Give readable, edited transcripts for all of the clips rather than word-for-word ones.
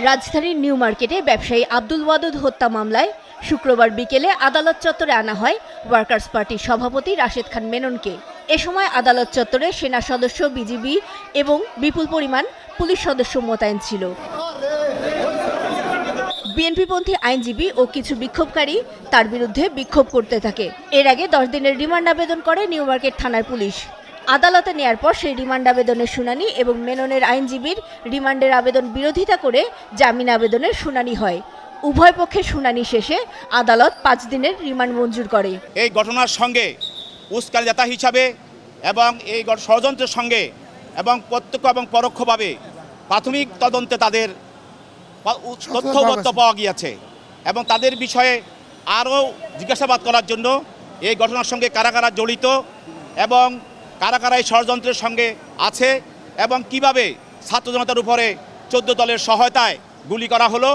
রাজধানীর নিউ মার্কেটে ব্যবসায়ী আব্দুল ওয়াদুদ হত্যা মামলায় শুক্রবার বিকেলে আদালত চত্বরে আনা হয় ওয়ার্কার্স পার্টির সভাপতি রাশেদ খান মেননকে। এ সময় আদালত চত্বরে সেনা সদস্য, বিজিবি এবং বিপুল পরিমাণ পুলিশ সদস্য মোতায়েন ছিল। বিএনপিপন্থী আইনজীবী ও কিছু বিক্ষোভকারী তার বিরুদ্ধে বিক্ষোভ করতে থাকে। এর আগে 10 দিনের রিমান্ড আবেদন করে নিউ মার্কেট থানার পুলিশ। আদালতে নেয়ার পর সেই রিমান্ড আবেদনের শুনানি এবং মেননের আইনজীবীর রিমান্ডের আবেদন বিরোধিতা করে জামিন আবেদনের শুনানি হয়। উভয় পক্ষের শুনানি শেষে আদালত 5 দিনের রিমান্ড মঞ্জুর করে। এই ঘটনার সঙ্গে উস্কানিদাতা হিসাবে এবং এই ষড়যন্ত্রের সঙ্গে এবং প্রত্যক্ষ এবং পরোক্ষভাবে প্রাথমিক তদন্তে তাদের তথ্যবদ্ধ পাওয়া গিয়েছে এবং তাদের বিষয়ে আরও জিজ্ঞাসাবাদ করার জন্য এই ঘটনার সঙ্গে কারা কারা জড়িত এবং কারা কারা এই ষড়যন্ত্রের সঙ্গে আছে এবং কিভাবে ছাত্র জনতার উপরে 14 দলের সহায়তায় গুলি করা হলো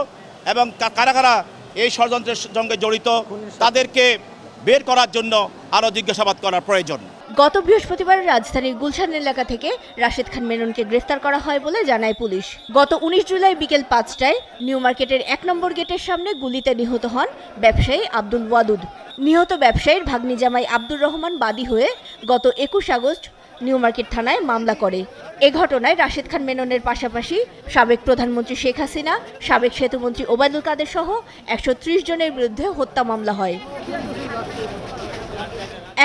এবং কারা কারা এই ষড়যন্ত্রের সঙ্গে জড়িত তাদেরকে বের করার জন্য আরও জিজ্ঞাসাবাদ করার প্রয়োজন। গত বৃহস্পতিবার রাজধানীর গুলশান এলাকা থেকে রাশেদ খান মেননকে গ্রেফতার করা হয় বলে জানায় পুলিশ। গত 19 জুলাই বিকেল 5টায় নিউ মার্কেটের 1 নম্বর গেটের সামনে গুলিতে নিহত হন ব্যবসায়ী আব্দুল ওয়াদুদ। নিহত ব্যবসায়ীর ভাগ্নি জামাই আব্দুর রহমান বাদী হয়ে গত 21 আগস্ট নিউ মার্কেট থানায় মামলা করে। এ ঘটনায় রাশেদ খান মেননের পাশাপাশি সাবেক প্রধানমন্ত্রী শেখ হাসিনা, সাবেক সেতুমন্ত্রী ওবায়দুল কাদের সহ 130 জনের বিরুদ্ধে হত্যা মামলা হয়।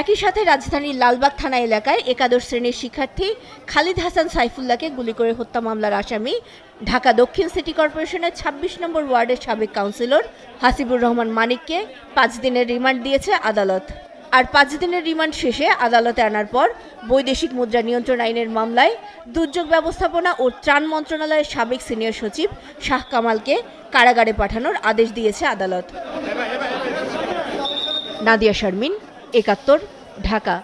একই সাথে রাজধানীর লালবাগ থানা এলাকায় একাদশ শ্রেণীর শিক্ষার্থী খালিদ হাসান সাইফুল্লাহকে গুলি করে হত্যা মামলার আসামি ঢাকা দক্ষিণ সিটি কর্পোরেশনের 26 নম্বর ওয়ার্ডের সাবেক কাউন্সিলর হাসিবুর রহমান মানিককে 5 দিনের রিমান্ড দিয়েছে আদালত। আর 5 দিনের রিমান্ড শেষে আদালতে আনার পর বৈদেশিক মুদ্রা নিয়ন্ত্রণ আইনের মামলায় দুর্যোগ ব্যবস্থাপনা ও ত্রাণ মন্ত্রণালয়ের সাবেক সিনিয়র সচিব শাহ কামালকে কারাগারে পাঠানোর আদেশ দিয়েছে আদালত। নাদিয়া শারমিন, 71, ঢাকা।